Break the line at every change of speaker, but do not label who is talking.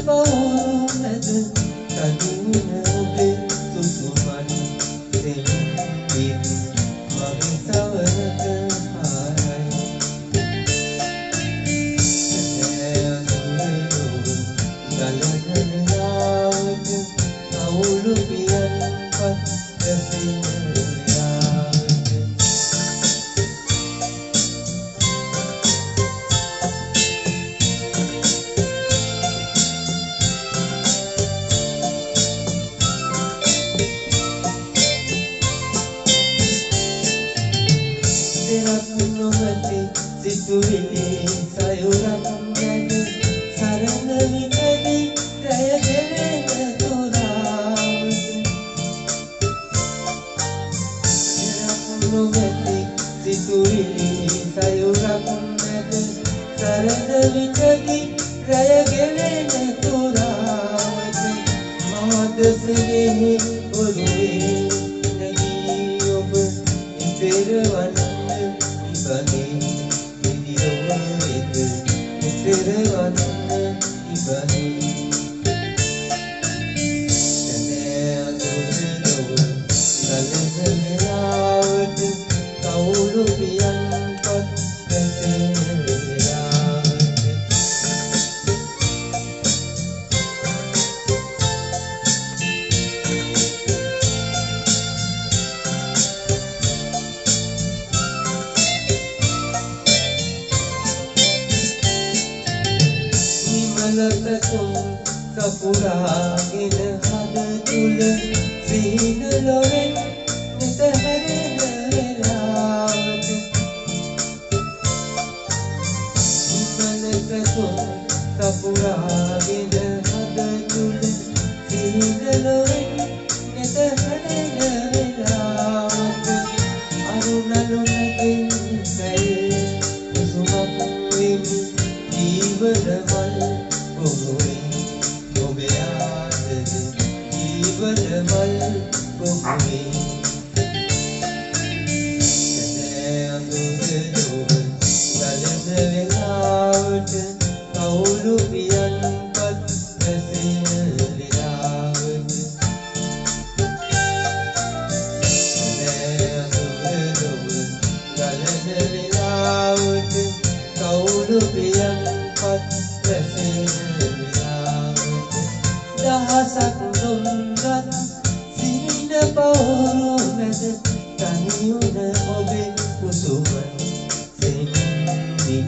පවුරු මැද තනිවුණ ඔබේ සුසුමන් දෙමින් මගේ සවනක පාරයි ගලන නාවට කවුළු පියන් පත් රැසෙන නොමැති සිතුවිලි සයුරක් මැද සරණ විටදී රැය ගෙවෙන තොරාවට නොමැති සිතුවිලි සයුරක් මැද සරණ විටදී රැය ගෙවෙන තොරාවට මාදසෙහි ඔළුවේ නැගී ඔබ ඉතිරවන Ibani, Idiomete, Iterevana, Ibani. Teneanuredo, Galenelavete, Kaulu pian pat, Teneanurelavete. Malapatung kapuraගෙන හද තුල සීන ලොවෙන් නිතරම වෙලාවට malapatung kapuraගෙන හද තුල සීන ලොවෙන් නිතරම වෙලාවට අරුණලුණකින් සැයේ සුමක් වෙමි ජීවන මල් ඔබේ ආදරේ ජීවන මල් කොහොමේ කනේ අඳුරේ ගලන වෙලාවට කවුළු පියන් පත් රැසෙන වෙලාවට කනේ අඳුරේ ගලන වෙලාවට කවුළු පියන් පත් රැසෙන දහසක් දුම්රත් සිහින පවුරු මැද තනිවුණ ඔබේ කුසුමන් සෙමින්